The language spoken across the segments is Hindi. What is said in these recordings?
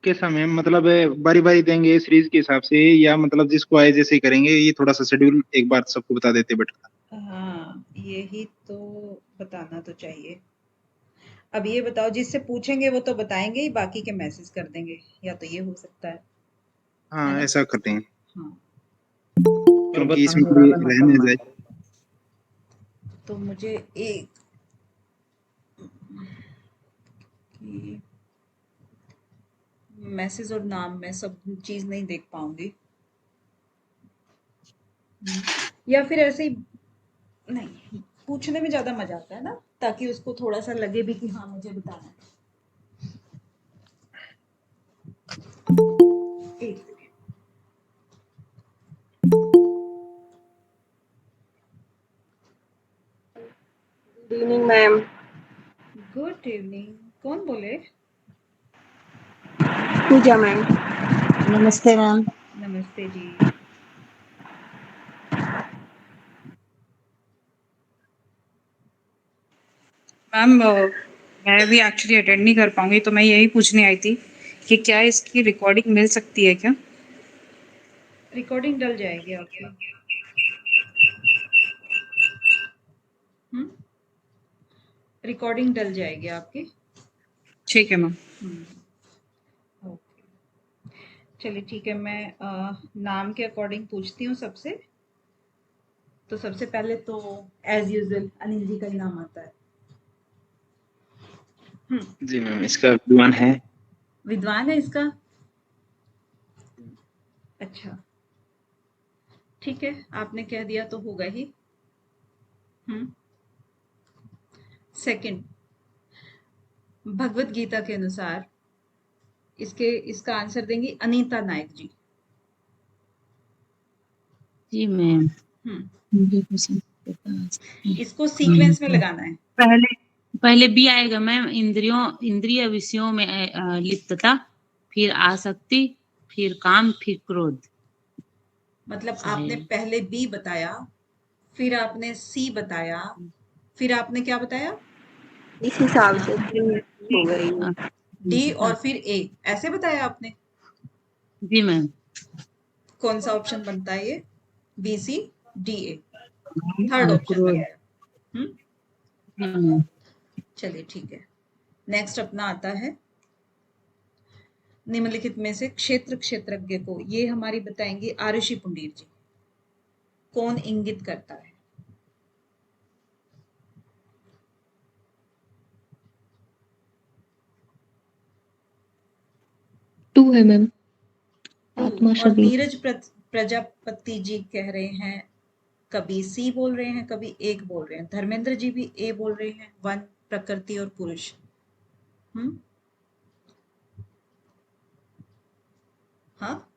कैसा मैम, मतलब बारी बारी देंगे सीरीज के हिसाब से, या मतलब जिसको आए जैसे ही करेंगे? ये थोड़ा सा शेड्यूल एक बार सबको बता देते बेटर। हाँ, यही तो बताना तो चाहिए। अब ये बताओ, जिससे पूछेंगे वो तो बताएंगे ही, बाकी के मैसेज कर देंगे, या तो ये हो सकता है हाँ ना? ऐसा करते हैं, हाँ, पर क्योंकि इसमें बताने कोई वाला रह नकल नहीं ना जाए। करे। तो मुझे एक कि मैसेज और नाम में सब चीज नहीं देख पाऊंगी। या फिर ऐसे ही, नहीं, पूछने में ज्यादा मजा आता है ना, ताकि उसको थोड़ा सा लगे भी कि हाँ मुझे बताना है। एक good evening ma'am. Good evening. कौन बोले? पूजा मैम। नमस्ते मैम। नमस्ते जी। मैम मैं भी एक्चुअली अटेंड नहीं कर पाऊंगी, तो मैं यही पूछने आई थी कि क्या इसकी रिकॉर्डिंग मिल सकती है क्या? रिकॉर्डिंग डल जाएगी आपकी। रिकॉर्डिंग डल जाएगी आपकी। ठीक है मैम। ओके, चलिए ठीक है। मैं नाम के अकॉर्डिंग पूछती हूँ सबसे। तो सबसे पहले तो एज यूजुअल अनिल जी का ही नाम आता है। जी मैम, इसका विद्वान है। विद्वान है इसका? अच्छा, ठीक है, आपने कह दिया तो होगा ही। सेकंड, भगवत गीता के अनुसार इसका आंसर देंगी अनीता नायक जी। जी मैम, हम्म मुझे कुछ नहीं पता। इसको सीक्वेंस में लगाना है। पहले पहले बी आएगा मैम, इंद्रिय विषयों में लिप्तता, फिर आसक्ति, फिर काम, फिर क्रोध। मतलब ऐसा आपने है। पहले बी बताया, फिर आपने सी बताया, फिर आपने क्या बताया? इस हिसाब से हो गई। डी, और फिर ए, ऐसे बताया आपने? जी मैम। कौन सा ऑप्शन बनता है ये? बी, सी, डी, ए। थर्ड ऑप्शन क्रोध। बनाया। चलिए ठीक है। नेक्स्ट अपना आता है, निम्नलिखित में से क्षेत्र क्षेत्रज्ञ को, ये हमारी बताएंगे आरुषि पुंडीर जी, कौन इंगित करता है? टू है मैम, टू। आत्मा और शरीर। नीरज प्रजापति जी कह रहे हैं, कभी सी बोल रहे हैं, कभी एक बोल रहे हैं। धर्मेंद्र जी भी ए बोल रहे हैं, वन, प्रकृति और पुरुष। हाँ,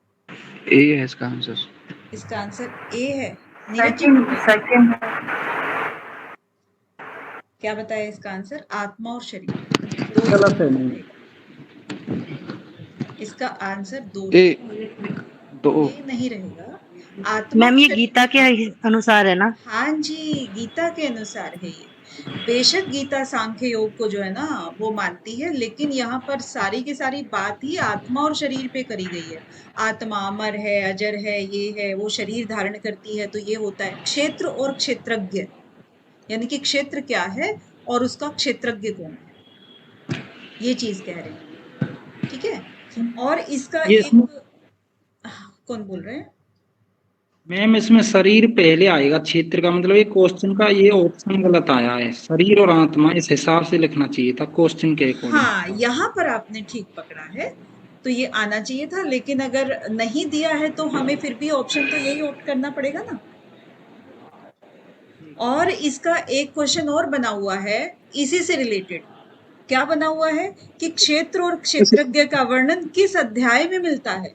ए है इसका आंसर। इसका आंसर ए है। नीरज जी बोल रहे हैं सेकंड क्या बताया इसका आंसर? आत्मा और शरीर, दो गलत है चीजों मैम। में। इसका आंसर दो ए रहेगा। दो। ये नहीं रहेगा। आत्मा मैम और ये शरीर। गीता के अनुसार है ना? हाँ जी, गीता के अनुसार है ये। बेशक गीता सांख्य योग को जो है ना वो मानती है, लेकिन यहाँ पर सारी की सारी बात ही आत्मा और शरीर पे करी गई है। आत्मा अमर है, अजर है, ये है, वो शरीर धारण करती है, तो ये होता है क्षेत्र और क्षेत्रज्ञ। यानी कि क्षेत्र क्या है और उसका क्षेत्रज्ञ कौन है, ये चीज कह रहे हैं। ठीक है। और इसका ये एक, इसमें कौन बोल रहे हैं? मैम इसमें शरीर पहले आएगा, क्षेत्र का मतलब ये क्वेश्चन का ये ऑप्शन गलत आया है। शरीर और आत्मा इस हिसाब से लिखना चाहिए था क्वेश्चन के अकॉर्डिंग। हाँ, यहाँ पर आपने ठीक पकड़ा है, तो ये आना चाहिए था। लेकिन अगर नहीं दिया है तो हमें फिर भी ऑप्शन तो यही ऑप्ट करना पड़ेगा ना। और इसका एक क्वेश्चन और बना हुआ है इसी से रिलेटेड। क्या बना हुआ है कि क्षेत्र और क्षेत्रज्ञ का वर्णन किस अध्याय में मिलता है?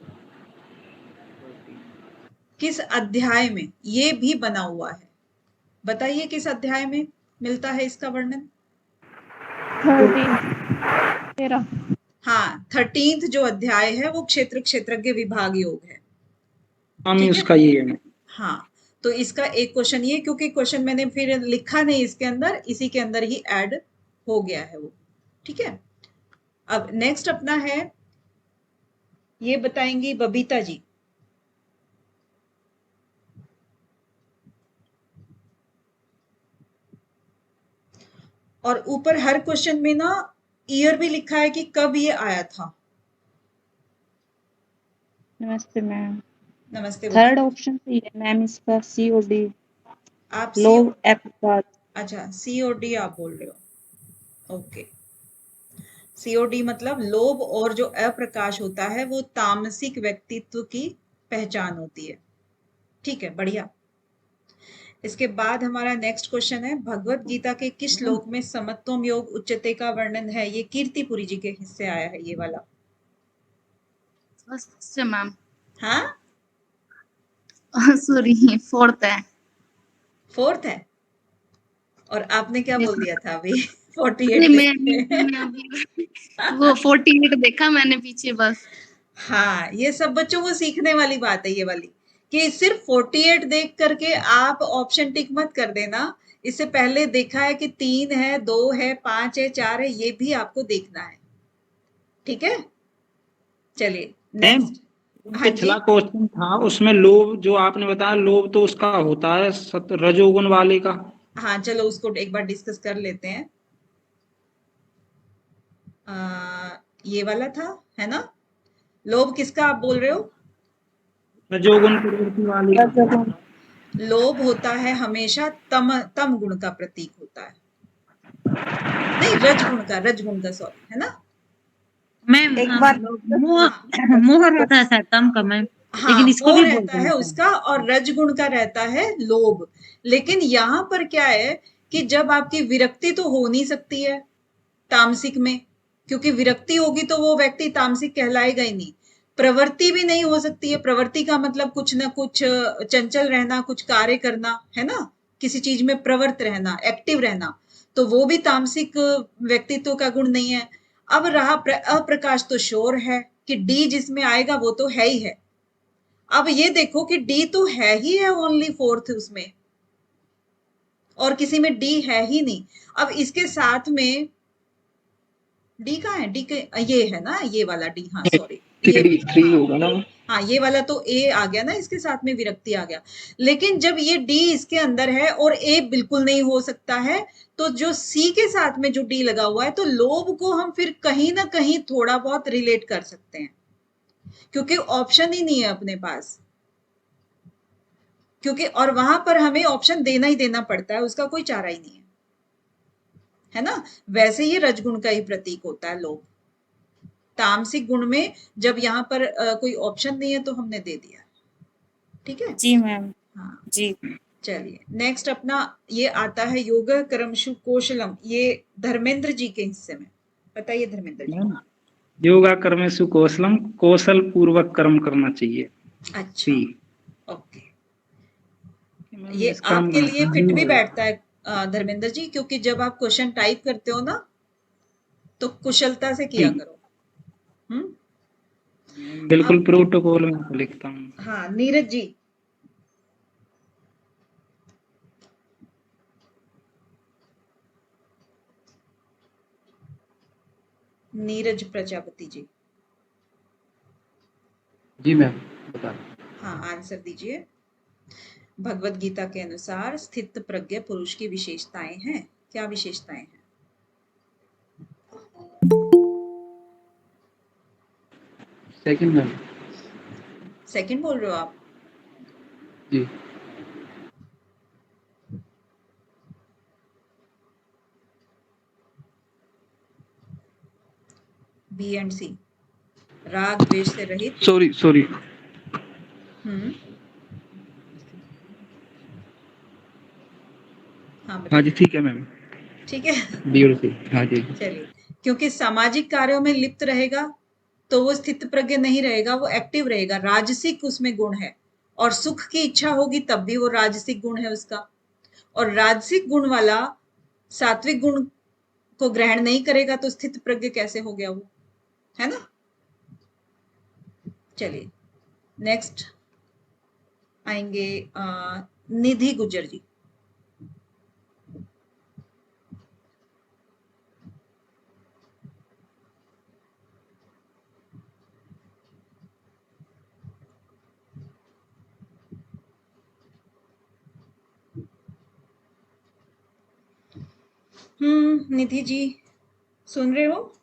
किस अध्याय में, ये भी बना हुआ है। बताइए किस अध्याय में मिलता है इसका वर्णन? 13। हाँ, 13th जो अध्याय है वो क्षेत्र क्षेत्रज्ञ विभाग योग है। हम ठीक है। उसका ये है। हाँ, तो इसका एक क्वेश्चन ये, क्योंकि क्वेश्चन मैंने फिर लिखा नहीं इसके अंदर, इसी के अंदर ही ऐड हो गया है वो। ठीक है। अब नेक्स्ट अपना है ये बताएंगी बबीता जी। और ऊपर हर क्वेश्चन में ना ईयर भी लिखा है कि कब ये आया था। नमस्ते मैम। नमस्ते थर्ड बबीता। ऑप्शन सही है मैम इसका, COD, आप लोभ एपिकाल। अच्छा COD आप बोल रहे हो, ओके। COD मतलब लोभ और जो अप्रकाश होता है वो तामसिक व्यक्तित्व की पहचान होती है। ठीक है, बढ़िया। इसके बाद हमारा नेक्स्ट क्वेश्चन है, भगवत गीता के किस श्लोक में समत्वम योग उच्चते का वर्णन है? ये कीर्तिपुरी जी के हिस्से आया है ये वाला। फर्स्ट मैम, हाँ, सॉरी, फोर्थ है। फोर्थ है। और आपने क्या बोल दिया था अभी? नहीं, 48 मैं देख के। मैं अभी वो 48 देखा मैंने पीछे बस। हाँ, ये सब बच्चों को सीखने वाली बात है ये वाली, कि सिर्फ 48 देख करके आप ऑप्शन टिक मत कर देना। इससे पहले देखा है कि 3 है, 2 है, 5 है, 4 है, ये भी आपको देखना है। ठीक है, चलिए मैम नेक्स्ट। हाँ जी, पिछला क्वेश्चन था उसमें लोभ जो आपने बताया, लोभ तो उसका होता है रजोगुण वाले का। हाँ चलो उसको एक बार डिस्कस कर लेते हैं। ये वाला था, है ना? लोभ किसका आप बोल रहे हो? रजोगुण प्रवृत्ति वाले का। रजोगुण। लोभ होता है हमेशा तम तम गुण का प्रतीक होता है। नहीं, रजगुण का सॉरी, है ना? मैम एक बार मोह हाँ मोह रहता है शायद तम का मैम, हाँ, लेकिन इसको मोह भी रहता बोलते हैं है शायद। उसका, और रजगुण का रहता है लोभ। लेकिन यहाँ पर क्या है कि जब आपकी विरक्ति तो हो नहीं सकती है तामसिक में, क्योंकि विरक्ति होगी तो वो व्यक्ति तामसिक कहलाएगा ही नहीं। प्रवृत्ति भी नहीं हो सकती है। प्रवृत्ति का मतलब कुछ ना कुछ चंचल रहना, कुछ कार्य करना, है ना? किसी चीज में प्रवृत्त रहना, एक्टिव रहना, तो वो भी तामसिक व्यक्तित्व का गुण नहीं है। अब रहा अप्रकाश, तो श्योर है कि डी जिसमें आएगा वो तो है ही है। अब ये देखो कि डी तो है ही है, ओनली फोर्थ उसमें, और किसी में डी है ही नहीं। अब इसके साथ में डी कहाँ है? डी के ये है ना, ये वाला डी, हाँ सॉरी, ये 3 हाँ होगा ना। हाँ, ये वाला तो ए आ गया ना, इसके साथ में विरक्ति आ गया। लेकिन जब ये डी इसके अंदर है और ए बिल्कुल नहीं हो सकता है, तो जो सी के साथ में जो डी लगा हुआ है, तो लोभ को हम फिर कहीं ना कहीं थोड़ा बहुत रिलेट कर सकते हैं, क्योंकि ऑप्शन ही नहीं है अपने पास। क्योंकि और वहां पर हमें ऑप्शन देना ही देना पड़ता है, उसका कोई चारा ही नहीं है ना? वैसे ये रजगुण का ही प्रतीक होता है लोभ। तामसिक गुण में जब यहाँ पर कोई ऑप्शन नहीं है तो हमने दे दिया। ठीक है, जी मैम। हाँ जी। चलिए नेक्स्ट अपना ये आता है योग कर्मशु कौशलम, ये धर्मेंद्र जी के हिस्से में। बताइए धर्मेंद्र जी। मैम योगा कर्मेषु कौशलम, कौशल पूर्वक कर्म करना चाहिए। अच्छा, सी। ओके। मैम ये निष्काम आपके लिए कर्म फिट ही भी होगा। बैठता है धर्मेंद्र जी, क्योंकि जब आप क्वेश्चन टाइप करते हो ना, तो कुशलता से किया जी करो। हम्म। मैम बिल्कुल अब प्रोटोकॉल में तो लिखता हूँ। हाँ, नीरज जी। नीरज प्रजापति जी। जी मैम, बता। हाँ, आंसर दीजिए। भगवत गीता के अनुसार स्थित प्रज्ञ पुरुष की विशेषताएं हैं। क्या विशेषताएं हैं? Second ma'am. सेकंड बोल रहे हो आप? जी। बी एंड सी, राग द्वेष से रहित। Sorry sorry. हम्म। हाँ हाँ जी बताइए। ठीक है मैम। ठीक है। बी और सी, हाँ जी। चलिए, क्योंकि सामाजिक कार्यों में लिप्त रहेगा तो वो स्थित प्रज्ञ नहीं रहेगा, वो एक्टिव रहेगा। राजसिक उसमें गुण है, और सुख की इच्छा होगी तब भी वो राजसिक गुण है उसका। और राजसिक गुण वाला सात्विक गुण को ग्रहण नहीं करेगा तो स्थित प्रज्ञ कैसे हो गया वो, है ना? चलिए नेक्स्ट आएंगे निधि गुजर जी। निधि जी सुन रहे हो?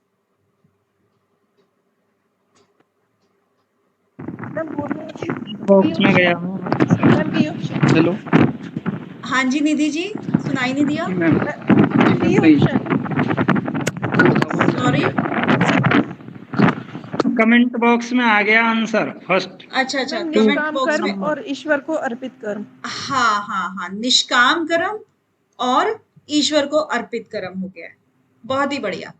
बॉक्स में गया मैम। हेलो हाँ जी निधि जी, सुनाई नहीं दिया? Ma'am sorry. कमेंट बॉक्स में आ गया आंसर फर्स्ट। अच्छा, कमेंट निष्काम बॉक्स कर्म में। और ईश्वर को अर्पित कर्म। हाँ, निष्काम कर्म और ईश्वर को अर्पित कर्म हो गया है। बहुत ही बढ़िया।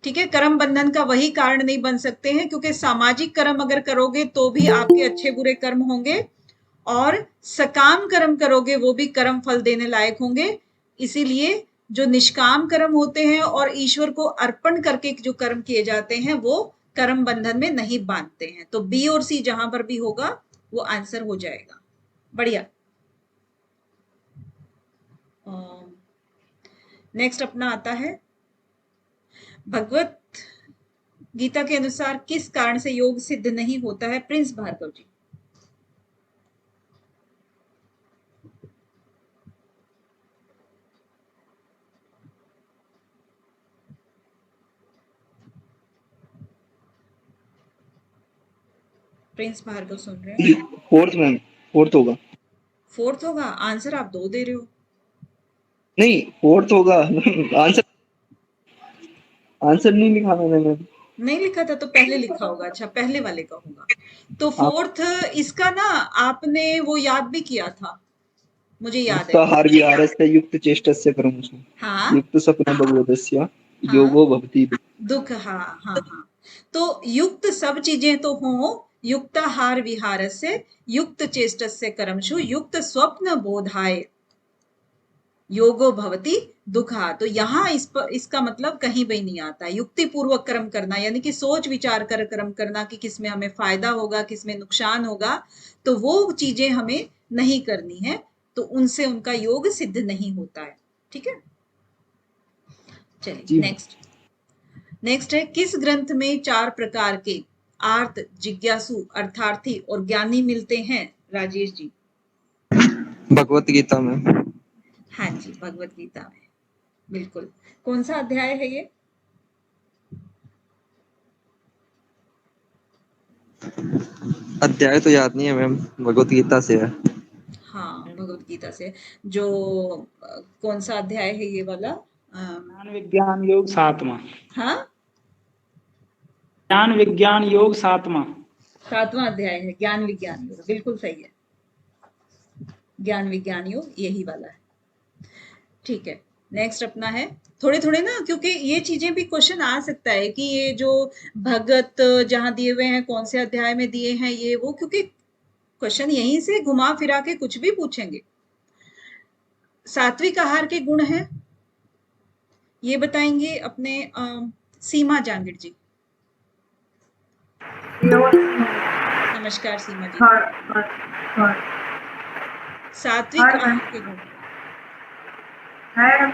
ठीक है, कर्म बंधन का वही कारण नहीं बन सकते हैं, क्योंकि सामाजिक कर्म अगर करोगे तो भी आपके अच्छे बुरे कर्म होंगे, और सकाम कर्म करोगे वो भी कर्म फल देने लायक होंगे। इसीलिए जो निष्काम कर्म होते हैं और ईश्वर को अर्पण करके जो कर्म किए जाते हैं वो कर्म बंधन में नहीं बांधते हैं। तो बी और सी जहां पर भी होगा वो आंसर हो जाएगा। बढ़िया। नेक्स्ट अपना आता है, भगवत गीता के अनुसार किस कारण से योग सिद्ध नहीं होता है? प्रिंस भार्गव जी। प्रिंस भार्गव सुन रहे हैं? फोर्थ मैम, फोर्थ होगा। फोर्थ होगा? आंसर आप 2 दे रहे हो। नहीं फोर्थ होगा आंसर नहीं लिखा मैंने मैम। नहीं लिखा था तो पहले लिखा होगा। अच्छा, पहले वाले का होगा। तो फोर्थ इसका ना आपने वो याद भी किया था, मुझे याद है। युक्ताहार विहारस्य युक्त चेष्टस्य कर्मसु हाँ युक्त सपन भगवतस्य हाँ, योगो भवति। दुख। हाँ। तो युक्त सब चीजें तो हो, युक्ताहार विहारस्य युक्त चेष्टस्य कर्मसु युक्त स्वप्न बोधाय योगो भवति दुखा। तो यहाँ इसका मतलब कहीं भी नहीं आता। युक्ति पूर्वक कर्म करना यानी कि सोच विचार कर कर्म करना कि किसमें हमें फायदा होगा, किसमें नुकसान होगा, तो वो चीजें हमें नहीं करनी है, तो उनसे उनका योग सिद्ध नहीं होता है। ठीक है, चलिए नेक्स्ट है, किस ग्रंथ में 4 प्रकार के आर्त, जिज्ञासु, अर्थार्थी और ज्ञानी मिलते हैं? राजेश जी। भगवत गीता में। हाँ जी, भगवत गीता में, बिल्कुल। कौन सा अध्याय है ये? अध्याय तो याद नहीं है मैम, भगवत गीता से है। हाँ, भगवत गीता से। जो कौन सा अध्याय है ये वाला? ज्ञान विज्ञान योग 7वां। हाँ, ज्ञान विज्ञान योग 7वां 7वां अध्याय है ज्ञान विज्ञान योग। बिल्कुल सही है, ज्ञान विज्ञान योग यही वाला है। ठीक है, नेक्स्ट अपना है, थोड़े ना, क्योंकि ये चीजें भी क्वेश्चन आ सकता है कि ये जो भगत जहां दिए हुए हैं कौन से अध्याय में दिए हैं ये वो, क्योंकि क्वेश्चन यहीं से घुमा फिरा के कुछ भी पूछेंगे। सात्विक आहार के गुण हैं, ये बताएंगे अपने सीमा जांगिड़ जी। नमस्कार सीमा जी। सात्विक आहार के गुण। हाँ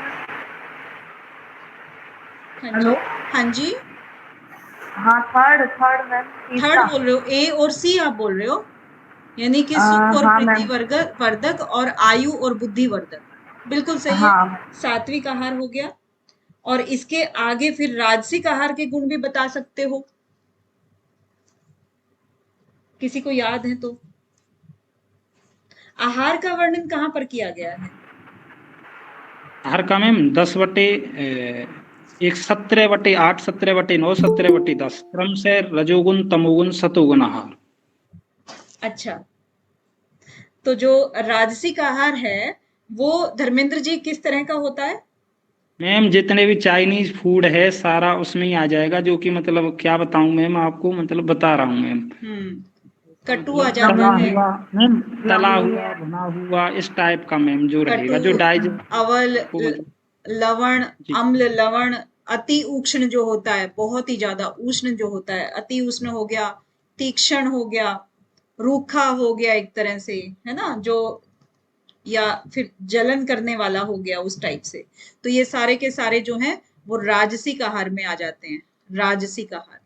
जी, थर्ड मैम। थर्ड बोल रहे हो, ए और सी आप बोल रहे हो, यानी कि सुख और प्रीति वर्धक और आयु और बुद्धि वर्धक। बिल्कुल सही है, सात्विक आहार हो गया। और इसके आगे फिर राजसिक आहार के गुण भी बता सकते हो, किसी को याद है तो? आहार का वर्णन कहाँ पर किया गया है? आहार का मैम 10/1 17/8 17/9 17/10 क्रम से रजोगुण तमोगुण सतोगुण आहार। अच्छा, तो जो राजसिक आहार है वो धर्मेंद्र जी किस तरह का होता है? मैम जितने भी चाइनीज फूड है सारा उसमें ही आ जाएगा, जो कि मतलब क्या बताऊं मैम आपको, मतलब बता रहा हूँ मैम। कट्टू आ जाता है मैम, तला हुआ भुना हुआ इस टाइप का मैम जो रहेगा, जो अवल, लवण, अम्ल, लवण, अति उष्ण जो होता है, बहुत ही ज्यादा उष्ण जो होता है, अति उष्ण हो गया, तीक्ष्ण हो गया, रूखा हो गया एक तरह से, है ना, जो या फिर जलन करने वाला हो गया उस टाइप से। तो ये सारे के सारे जो हैं वो राजसिक आहार में आ जाते हैं, राजसिक आहार।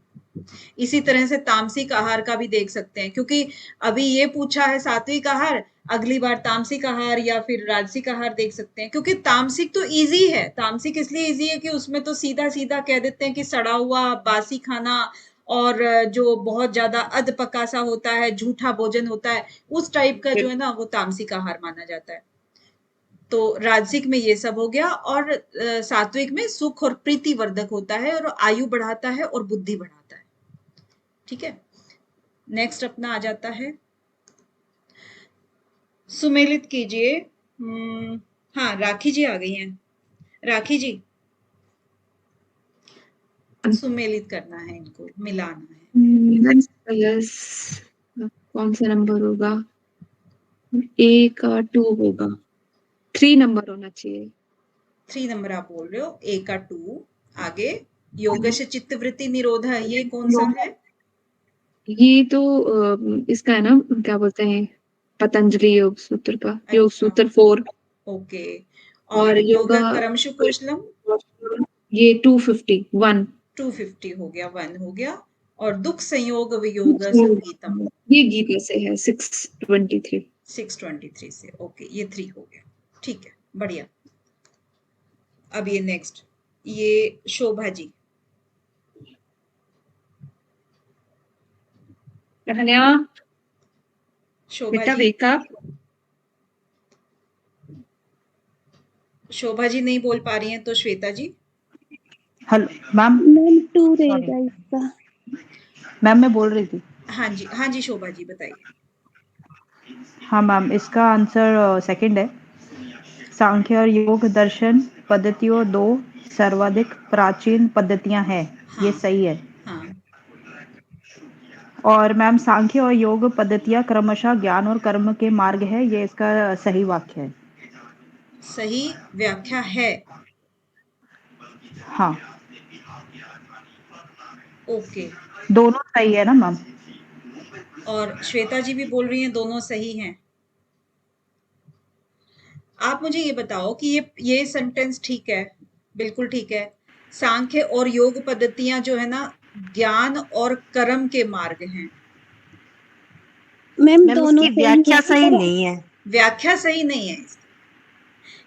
इसी तरह से तामसिक आहार का भी देख सकते हैं, क्योंकि अभी ये पूछा है सात्विक आहार, अगली बार तामसिक आहार या फिर राजसिक आहार देख सकते हैं। क्योंकि तामसिक तो इजी है, तामसिक इसलिए इजी है कि उसमें तो सीधा सीधा कह देते हैं कि सड़ा हुआ बासी खाना और जो बहुत ज्यादा अध पका सा होता है, झूठा भोजन होता है, उस टाइप का जो है ना वो तामसिक आहार माना जाता है। तो राजसिक में ये सब हो गया, और सात्विक में सुख और प्रीति वर्धक होता है और आयु बढ़ाता है और बुद्धि बढ़ाता है। ठीक है, नेक्स्ट अपना आ जाता है, सुमेलित कीजिए। हाँ, राखी जी आ गई हैं। राखी जी, सुमेलित करना है, इनको मिलाना है। यस, कौन सा नंबर होगा? ए का 2 होगा, 3 नंबर होना चाहिए। 3 नंबर आप बोल रहे हो, ए का 2। आगे योगश चित्तवृत्ति निरोध, ये कौन सा है? ये तो इसका है ना, क्या बोलते हैं, पतंजलि योग सूत्र का, योग सूत्र 4। ओके, और योगा कर्मशु कौशलम ये 251 250 हो गया, 1 हो गया। और दुख संयोग वियोग संगीतम, ये गीता से है 623 से। ओके, ये 3 हो गया। ठीक है, बढ़िया। अब ये नेक्स्ट, ये शोभा जी। शोभा जी, शोभा जी नहीं बोल पा रही हैं, तो श्वेता जी। Hello ma'am. 2 रहेगा इसका। मैम मैं बोल रही थी। हाँ जी, हाँ जी, शोभा जी बताइए। हाँ मैम, इसका आंसर सेकंड है। सांख्य और योग दर्शन पद्धतियों 2 सर्वाधिक प्राचीन पद्धतियां हैं। हाँ, ये सही है। हाँ, और मैम सांख्य और योग पद्धतियां क्रमशः ज्ञान और कर्म के मार्ग है। ये इसका सही वाक्य है। सही व्याख्या है। हाँ, ओके, दोनों सही है ना मैम? और श्वेता जी भी बोल रही हैं दोनों सही हैं। आप मुझे ये बताओ कि ये सेंटेंस ठीक है, बिल्कुल ठीक है। सांख्य और योग पद्धतियां जो है ना, ज्ञान और कर्म के मार्ग हैं। मैम दोनों व्याख्या सही नहीं है। व्याख्या सही नहीं है इसकी,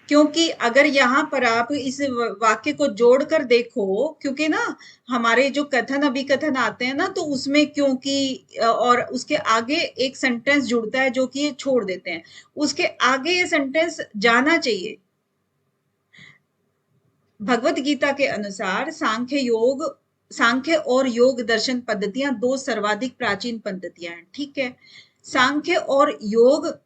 क्योंकि अगर यहाँ पर आप इस वाक्य को जोड़कर देखो, क्योंकि ना हमारे जो कथन अभिकथन आते हैं ना, तो उसमें क्योंकि और उसके आगे एक सेंटेंस जुड़ता है जो कि ये छोड़ देते हैं, उसके आगे ये सेंटेंस जाना चाहिए। भगवत गीता के अनुसार सांख्य और योग दर्शन पद्धतियां 2 सर्वाधिक प्राचीन पद्धतियां हैं। ठीक है, सांख्य और योग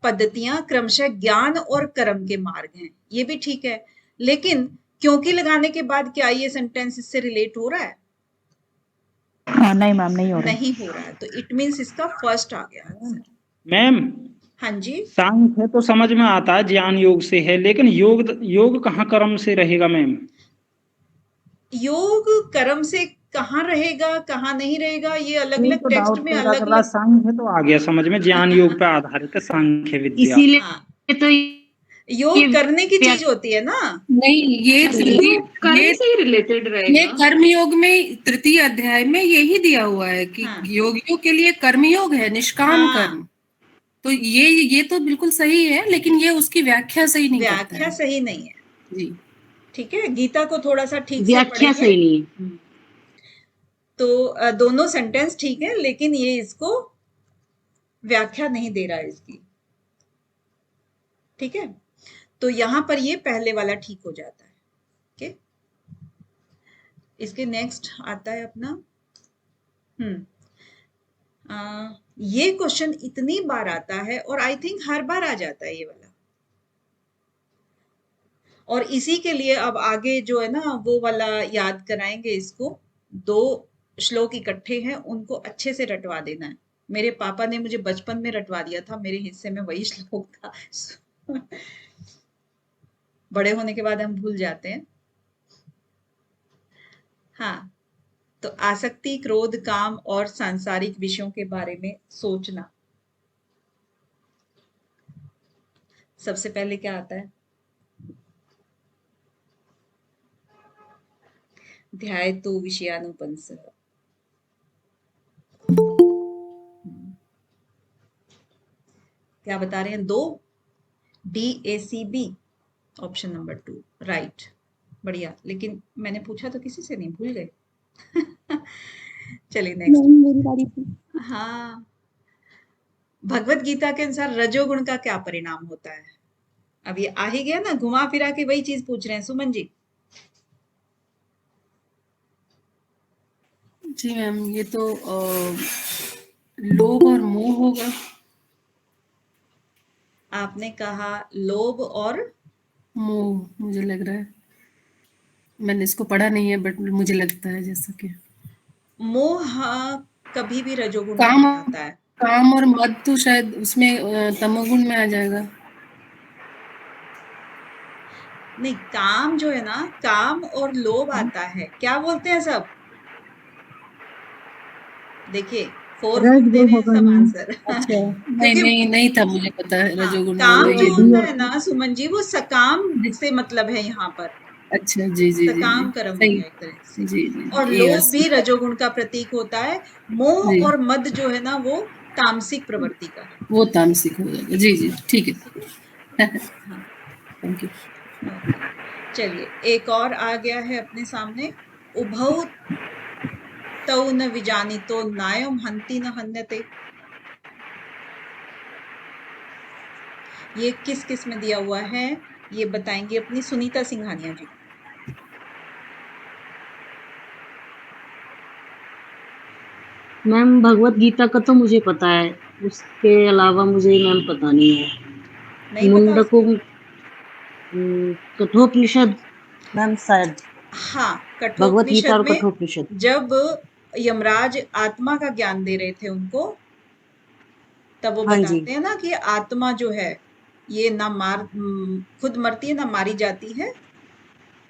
पद्धतियां क्रमशः ज्ञान और कर्म के मार्ग हैं, ये भी ठीक है। लेकिन क्योंकि लगाने के बाद क्या ये सेंटेंस इससे रिलेट हो रहा है? नहीं मैम, नहीं हो रहा। नहीं हो रहा है, तो इट मींस इसका फर्स्ट आ गया आंसर। मैम हाँ जी, सांख्य तो समझ में आता है, ज्ञान योग से है, लेकिन योग कहाँ कर्म से रहेगा मैम? योग कर्म से कहाँ रहेगा, कहाँ नहीं रहेगा, ये अलग अलग तो टेक्स्ट डाउट में पैदा अलग कर रहा। अलग। सांख्य तो आ गया समझ में, ज्ञान योग पे आधारित है सांख्य विद्या। इसीलिए हाँ, तो योग करने की चीज होती है ना। नहीं, ये कर्म से ही रिलेटेड रहेगा। ये कर्मयोग में 3य अध्याय में यही दिया हुआ है कि हाँ, योगियों के लिए कर्मयोग है, निष्काम हाँ, कर्म। तो ये तो बिल्कुल सही है, लेकिन ये उसकी व्याख्या सही नहीं करता व्याख्या है। सही नहीं है। जी, ठीक है, गीता को थोड़ा सा ठीक से व्याख्या पढ़ेंगे सही नहीं है। तो दोनों सेंटेंस ठीक है, लेकिन ये इसको व्याख्या नहीं दे रहा है इसकी। ठीक है, तो यहां पर ये पहले वाला ठीक हो जाता है। ओके, इसके नेक्स्ट आता है अपना ये क्वेश्चन इतनी बार आता है और आई थिंक हर बार आ जाता है ये वाला, और इसी के लिए अब आगे जो है ना वो वाला याद कराएंगे इसको। 2 श्लोक इकट्ठे हैं, उनको अच्छे से रटवा देना है। मेरे पापा ने मुझे बचपन में रटवा दिया था, मेरे हिस्से में वही श्लोक था। बड़े होने के बाद हम भूल जाते हैं। हाँ, तो आसक्ति, क्रोध, काम और सांसारिक विषयों के बारे में सोचना। सबसे पहले क्या आता है? ध्यायतो विषयानुपंसः। क्या बता रहे हैं? 2 DACB ऑप्शन नंबर 2 राइट। बढ़िया, लेकिन मैंने पूछा तो किसी से नहीं, भूल गए। चलिए नेक्स्ट। मैम मेरी बारी थी। हाँ, भगवत गीता के अनुसार रजोगुण का क्या परिणाम होता है? अब ये आ ही गया ना, घुमा फिरा के वही चीज पूछ रहे हैं। सुमन जी। जी मैम, ये तो लोभ और मोह होगा। आपने कहा लोभ और मोह, मुझे लग रहा है, मैंने इसको पढ़ा नहीं है बट मुझे लगता है जैसा कि मोह कभी भी रजोगुण में काम नहीं आता है। काम और मद तो शायद उसमें तमोगुण में आ जाएगा। नहीं, काम जो है ना, काम और लोभ आता है। क्या बोलते हैं सब? देखिए 4 रज दे गुण रहे हैं होगा सब मैम। आंसर। अच्छा, क्योंकि नहीं था मुझे पता है हाँ, रजोगुण में काम होगा जो ये। होता है ना सुमन जी, वो सकाम से मतलब है यहाँ पर। अच्छा, जी जी जी सकाम जी, कर्म हो सही। गया एक तरह से। जी जी, और ये लोभ बस। भी रजोगुण का प्रतीक होता है। मोह जी, और मद जो है ना, वो तामसिक प्रवृत्ति का है। वो तामसिक हो जाएगा। जी जी, ठीक है। हाँ, थैंक यू। ओके। चलिए, एक और आ गया है अपने सामने। उभौ तौ न विजानीतो नायम हन्ति न हन्यते। ये किस किस में दिया हुआ है, ये बताएंगे अपनी सुनीता सिंघानिया जी। मैम भगवत गीता का तो मुझे पता है, उसके अलावा मुझे मैम पता नहीं है। नहीं पता मुंडको उसके? कठोपनिषद मैम शायद, हाँ, भगवत गीता कठोपनिषद और में कठोपनिषद। जब यमराज आत्मा का ज्ञान दे रहे थे उनको, तब वो हाँ जी, बताते हैं ना कि आत्मा जो है ये ना खुद मरती है ना मारी जाती है,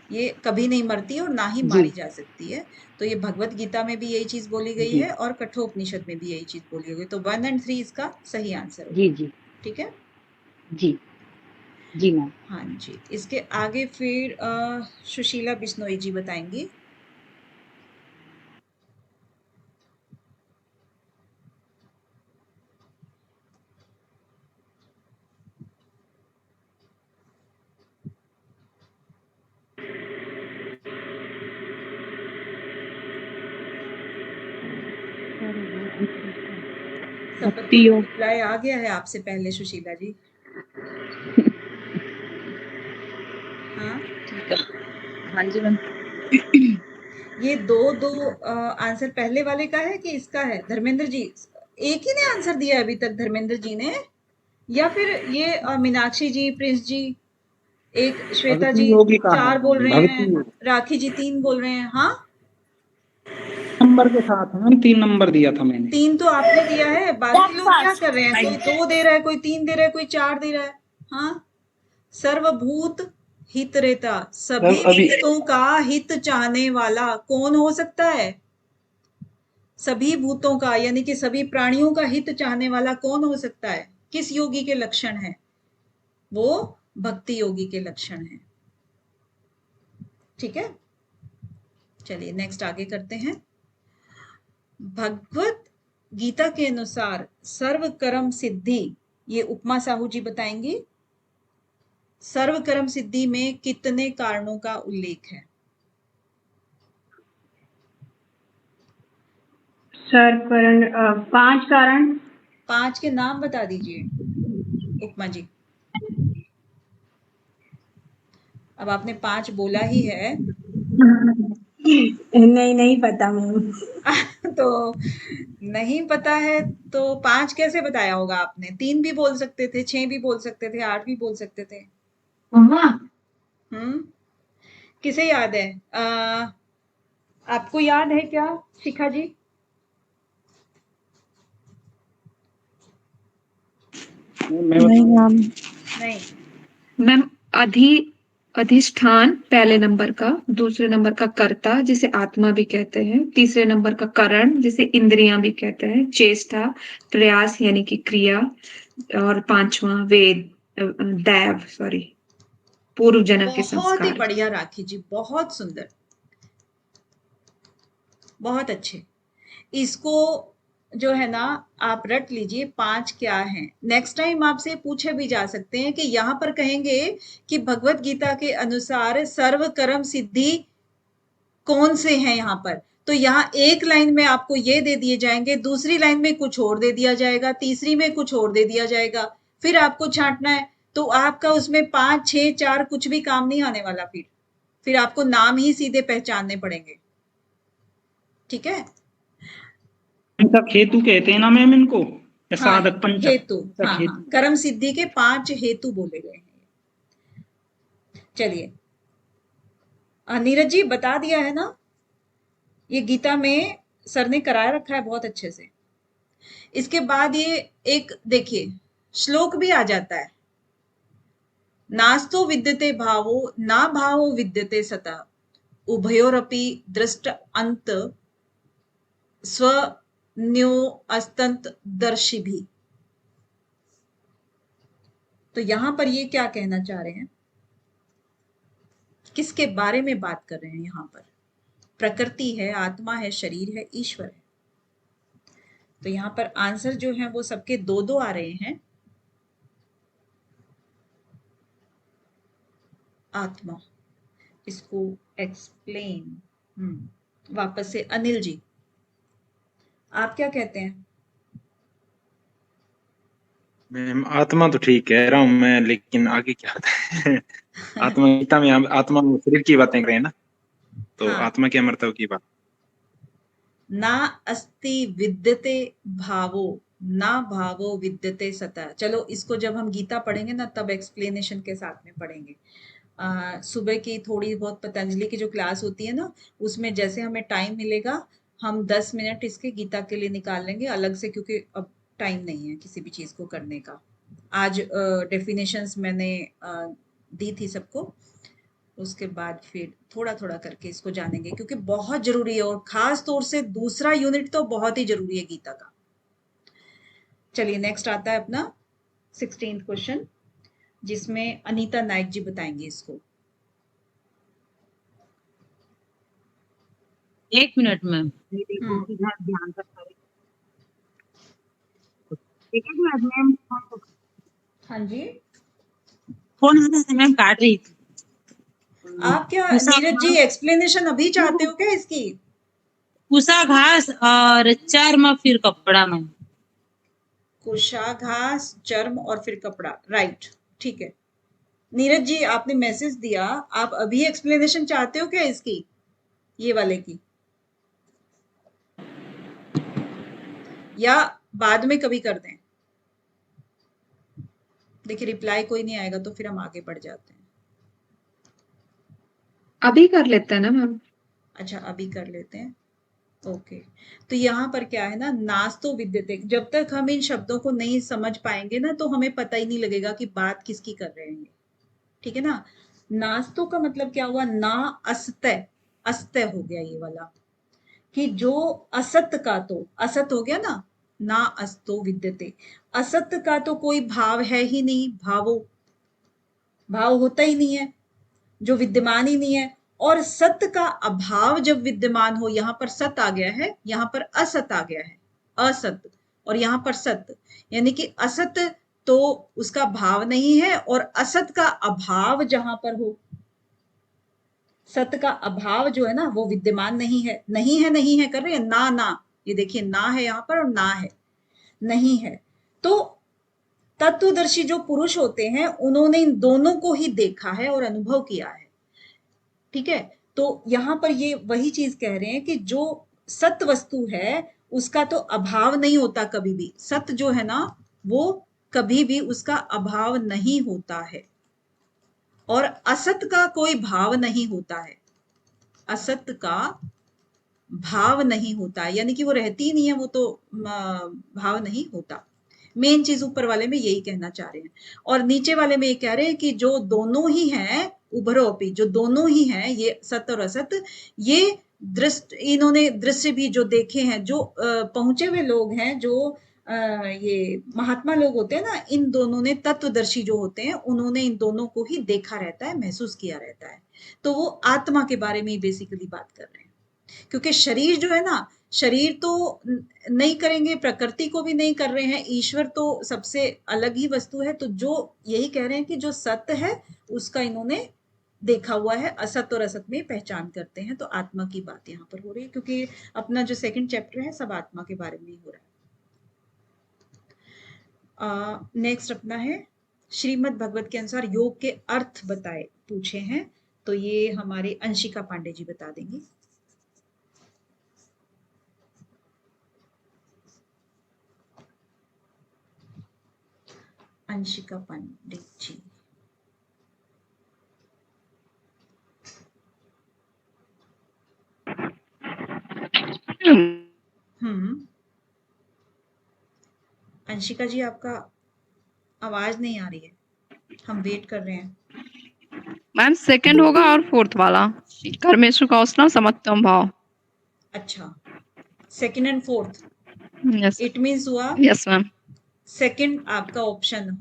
ये कभी नहीं मरती और ना ही जी मारी जा सकती है। तो ये भगवत गीता में भी यही चीज बोली गई जी है और कठोपनिषद में भी यही चीज बोली गई। तो 1 और 3 इसका सही आंसर जी होगा। जी ठीक है, जी जी मैम। हाँ जी। इसके आगे फिर सुशीला बिश्नोई जी बताएंगी। भक्ति सबका योग। रिप्लाई आ गया है आपसे पहले सुशीला जी। हाँ, हाँ जी मैम। ये दो आंसर पहले वाले का है कि इसका है? धर्मेंद्र जी, एक ही ने आंसर दिया है अभी तक, धर्मेंद्र जी ने, या फिर ये मीनाक्षी जी, प्रिंस जी, एक श्वेता भक्ति जी योगी का है, 4 बोल रहे भक्ति हैं, राखी जी 3 बोल रहे हैं। हाँ, नंबर के साथ मैम 3 नंबर दिया था मैंने। 3 तो आपने दिया है, बाकी लोग क्या कर रहे हैं? कोई 2 दे रहा है, कोई 3 दे रहा है, कोई 4 दे रहा है। हाँ, सर्वभूत हित रेता, सभी मैम अभी भूतों का हित चाहने वाला कौन हो सकता है? सभी भूतों का यानी कि सभी प्राणियों का हित चाहने वाला कौन हो सकता है? किस योगी के लक्षण है? वो भक्ति योगी के लक्षण है। ठीक है, चलिए नेक्स्ट आगे करते हैं। भगवत गीता के अनुसार सर्व कर्म सिद्धि, ये उपमा साहू जी बताएंगी। सर्व कर्म सिद्धि में कितने कारणों का उल्लेख है? सर, 5 कारण। 5 के नाम बता दीजिए उपमा जी। अब आपने 5 बोला ही है। नहीं पता मैम। तो नहीं पता है तो 5 कैसे बताया होगा आपने? 3 भी बोल सकते थे, 6 भी बोल सकते थे, 8 भी बोल सकते थे। किसे याद है? आपको याद है क्या शिखा जी? नहीं मैम। नहीं मैम अधिष्ठान पहले नंबर का, दूसरे नंबर का कर्ता जिसे आत्मा भी कहते हैं, तीसरे नंबर का करण जिसे इंद्रियां भी कहते हैं, चेष्टा प्रयास यानी कि क्रिया, और 5वां वेद दैव सॉरी पूर्व जन्म के बहुत ही संस्कार। बढ़िया राखी जी, बहुत सुंदर, बहुत अच्छे। इसको जो है ना आप रट लीजिए 5 क्या है। नेक्स्ट टाइम आपसे पूछे भी जा सकते हैं कि यहाँ पर कहेंगे कि भगवत गीता के अनुसार सर्व कर्म सिद्धि कौन से हैं यहाँ पर, तो यहाँ एक लाइन में आपको ये दे दिए जाएंगे, दूसरी लाइन में कुछ और दे दिया जाएगा, तीसरी में कुछ और दे दिया जाएगा, फिर आपको छांटना है। तो आपका उसमें 5, 6, 4 कुछ भी काम नहीं आने वाला। फिर आपको नाम ही सीधे पहचानने पड़ेंगे। ठीक है, पंचक हेतु कहते हैं ना मैम इनको, या हाँ, साधक पंचक? हेतु, पंचक हाँ, हेतु। हाँ, कर्म सिद्धि के 5 हेतु बोले गए हैं। चलिए, नीरज जी बता दिया है ना, ये गीता में सर ने कराया रखा है बहुत अच्छे से। इसके बाद ये एक देखिए श्लोक भी आ जाता है, नास्तो विद्यते भावो ना भावो विद्यते सता उभयोरपि दृष्ट अंत स्वन्यो अस्तंत दर्शी भी। तो यहां पर ये क्या कहना चाह रहे हैं, किसके बारे में बात कर रहे हैं यहां पर? प्रकृति है, आत्मा है, शरीर है, ईश्वर है। तो यहां पर आंसर जो है वो सबके 2-2 आ रहे हैं। आत्मा, इसको एक्सप्लेन। वापस से अनिल जी, आप क्या कहते हैं? मैम आत्मा तो ठीक कह रहा हूँ मैं, लेकिन आगे क्या होता है? आत्मा गीता में हम आत्मा में शरीर की बातें करें ना, तो हाँ। आत्मा के अमरत्व की बात। ना अस्ति विद्यते भावो ना भावो विद्यते सता। चलो इसको जब हम गीता पढ़ेंगे ना तब एक्सप्लेनेशन के साथ में पढ़ेंगे। सुबह की थोड़ी बहुत पतंजलि की जो क्लास होती है ना, उसमें जैसे हमें टाइम मिलेगा हम 10 मिनट इसके गीता के लिए निकाल लेंगे अलग से, क्योंकि अब टाइम नहीं है किसी भी चीज को करने का। आज डेफिनेशंस मैंने दी थी सबको, उसके बाद फिर थोड़ा थोड़ा करके इसको जानेंगे, क्योंकि बहुत जरूरी है, और खास तौर से दूसरा यूनिट तो बहुत ही जरूरी है गीता का। चलिए नेक्स्ट आता है अपना 16th क्वेश्चन, जिसमें अनीता नायक जी बताएंगे इसको। 1 मिनट में ध्यान से ठीक है मैम। हाँ जी, फोन आ रहा था, मैम काट रही थी। आप क्या नीरज जी एक्सप्लेनेशन अभी चाहते हो क्या इसकी? कुसा घास और चर्म फिर कपड़ा में। कुशा घास, चर्म और फिर कपड़ा, राइट, ठीक है। नीरज जी आपने मैसेज दिया, आप अभी एक्सप्लेनेशन चाहते हो क्या इसकी, ये वाले की, या बाद में कभी कर दें? देखिए रिप्लाई कोई नहीं आएगा तो फिर हम आगे बढ़ जाते हैं। अभी कर लेते हैं ना मैम? अच्छा अभी कर लेते हैं, ओके। तो यहाँ पर क्या है ना, नास्तो विद्यते, जब तक हम इन शब्दों को नहीं समझ पाएंगे ना तो हमें पता ही नहीं लगेगा कि बात किसकी कर रहे हैं। ठीक है ना, नास्तो का मतलब क्या हुआ, ना अस्त्य, अस्त्य हो गया ये वाला, कि जो असत का, तो असत हो गया ना, ना अस्तो विद्यते, असत का तो कोई भाव है ही नहीं, भाव होता ही नहीं है, जो विद्यमान ही नहीं है। और सत्य का अभाव जब विद्यमान हो, यहां पर सत आ गया है, यहां पर असत आ गया है, असत, और यहां पर सत्य, यानी कि असत तो उसका भाव नहीं है, और असत का अभाव जहां पर हो, सत्य का अभाव जो है ना वो विद्यमान नहीं है। नहीं है, नहीं है कर रहे हैं ना, ना, ये देखिए ना है यहां पर और ना है, नहीं है। तो तत्वदर्शी जो पुरुष होते हैं उन्होंने इन दोनों को ही देखा है और अनुभव किया है। ठीक है, तो यहां पर ये वही चीज कह रहे हैं कि जो सत्य वस्तु है उसका तो अभाव नहीं होता कभी भी, सत्य जो है ना वो कभी भी उसका अभाव नहीं होता है, और असत का कोई भाव नहीं होता है, असत का भाव नहीं होता, यानी कि वो रहती ही नहीं है, वो तो भाव नहीं होता। मेन चीज ऊपर वाले में यही कहना चाह रहे हैं, और नीचे वाले में ये कह रहे हैं कि जो दोनों ही हैं, उभरोपी, जो दोनों ही हैं, ये सत्य और असत, ये दृष्ट, इन्होंने दृश्य भी जो देखे हैं, जो पहुंचे हुए लोग हैं, जो ये महात्मा लोग होते हैं ना, इन दोनों ने, तत्वदर्शी जो होते हैं उन्होंने इन दोनों को ही देखा रहता है, महसूस किया रहता है। तो वो आत्मा के बारे में ही बेसिकली बात कर रहे हैं। क्योंकि शरीर जो है ना, शरीर तो नहीं करेंगे, प्रकृति को भी नहीं कर रहे हैं, ईश्वर तो सबसे अलग ही वस्तु है। तो जो यही कह रहे हैं कि जो सत्य है उसका इन्होंने देखा हुआ है, असत और असत में पहचान करते हैं। तो आत्मा की बात यहाँ पर हो रही है, क्योंकि अपना जो सेकंड चैप्टर है सब आत्मा के बारे में ही हो रहा है। नेक्स्ट अपना है श्रीमद् भगवत के अनुसार योग के अर्थ बताए पूछे हैं, तो ये हमारे अंशिका पांडे जी बता देंगी। अंशिका पांडे जी। अंशिका जी आपका आवाज नहीं आ रही है, हम वेट कर रहे हैं। मैम सेकंड होगा और फोर्थ वाला कर्मेशु कौशलम समत्वम भाव। अच्छा, second and fourth, yes it means हुआ यस मैम। सेकंड आपका ऑप्शन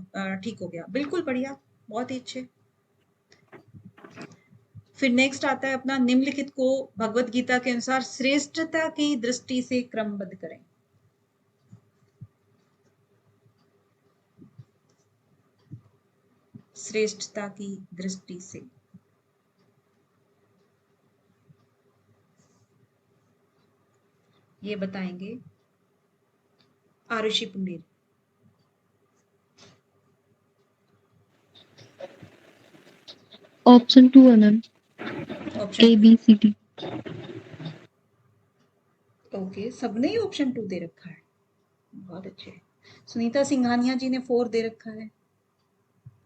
ठीक हो गया, बिल्कुल बढ़िया, बहुत ही अच्छे। फिर नेक्स्ट आता है अपना निम्नलिखित को भगवत गीता के अनुसार श्रेष्ठता की दृष्टि से क्रमबद्ध करें। श्रेष्ठता की दृष्टि से ये बताएंगे आरुषि पुंडीर। ऑप्शन 2 है मैम, ऑप्शन ABCD। ओके, सबने ही ऑप्शन 2 दे रखा है, बहुत अच्छे। सुनीता सिंघानिया जी ने 4 दे रखा है।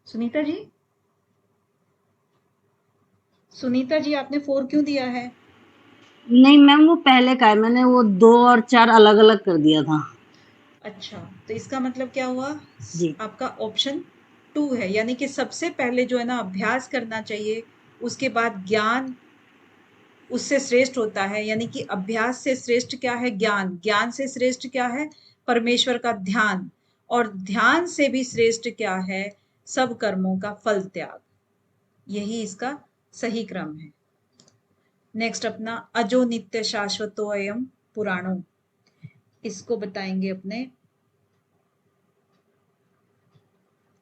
सुनीता जी, सुनीता जी आपने 4 क्यों दिया है? नहीं मैम, वो पहले का है, मैंने वो 2 और 4 अलग अलग कर दिया था। अच्छा, तो इसका मतलब क्या हुआ जी, आपका ऑप्शन 2 है, यानी कि सबसे पहले जो है ना अभ्यास करना चाहिए, उसके बाद ज्ञान उससे श्रेष्ठ होता है। यानी कि अभ्यास से श्रेष्ठ क्या है? ज्ञान। ज्ञान से श्रेष्ठ क्या है? परमेश्वर का ध्यान। और ध्यान से भी श्रेष्ठ क्या है? सब कर्मों का फल त्याग। यही इसका सही क्रम है। नेक्स्ट अपना अजो नित्य शाश्वतो अयम पुराणो, इसको बताएंगे अपने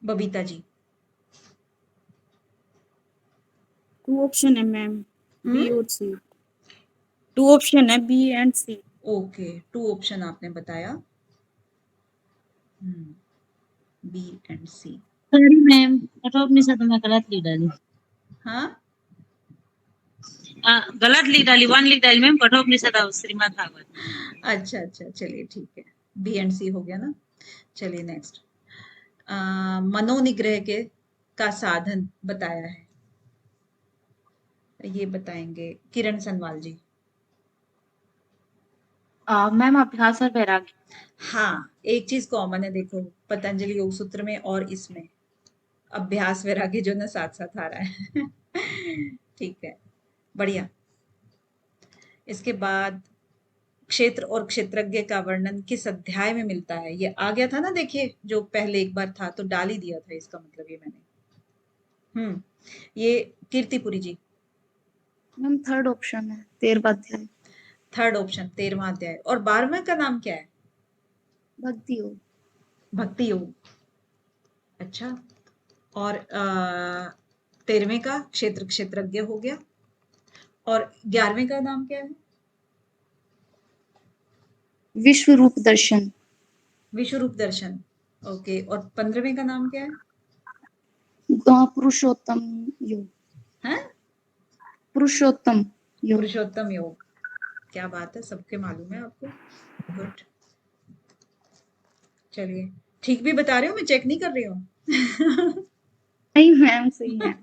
बबीता जी। 2 ऑप्शन है मैम, बी और सी। 2 ऑप्शन है, B and C. Okay, 2 option आपने बताया, B and C. Sorry ma'am, Kathopanishad में गलत लिख डाली। हाँ, गलत लिख डाली, 1 लिख डाली मैम, कठोपनिषद और श्रीमद् भागवत। अच्छा अच्छा, चलिए ठीक है, बी एंड सी हो गया ना। चलिए नेक्स्ट, मनोनिग्रह के का साधन बताया है, ये बताएंगे किरण सनवाल जी। मैम अभ्यास और वैराग्य। हाँ, एक चीज कॉमन है, देखो पतंजलि योग सूत्र में और इसमें अभ्यास वैराग्य जो ना साथ साथ आ रहा है। ठीक है, बढ़िया। इसके बाद क्षेत्र और क्षेत्रज्ञ का वर्णन किस अध्याय में मिलता है? ये आ गया था ना, देखिए जो पहले एक बार था तो डाल ही दिया था, इसका मतलब ये मैंने। ये कीर्तिपुरी जी। मैम थर्ड ऑप्शन है, 13वां अध्याय। थर्ड ऑप्शन 13वां अध्याय। और 12वें का नाम क्या है? भक्ति योग। भक्ति योग, अच्छा। और 13वें का क्षेत्र क्षेत्रज्ञ हो गया। और 11वें का नाम क्या है? विश्व रूप दर्शन। विश्व रूप दर्शन, ओके। और 15वें का नाम क्या है? पुरुषोत्तम योग। हैं? पुरुषोत्तम योग। पुरुषोत्तम योग, क्या बात है, सबके मालूम है आपको, गुड। चलिए, ठीक भी बता रही हूँ मैं, चेक नहीं कर रही हूँ। नहीं मैम, सही है।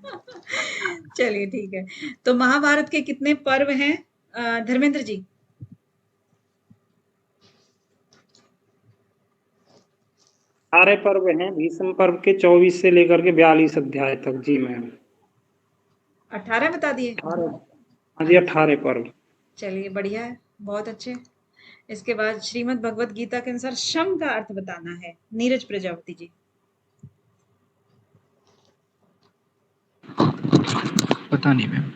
चलिए ठीक है। तो महाभारत के कितने पर्व हैं धर्मेंद्र जी? सारे पर्व हैं, भीष्म पर्व के 24 से लेकर के 42 अध्याय तक। जी मैम। 18 बता दिए? 18 पर्व। चलिए बढ़िया है, बहुत अच्छे। इसके बाद श्रीमद् भगवत गीता के अनुसार शम का अर्थ बताना है, नीरज प्रजापति जी। पता नहीं मैम।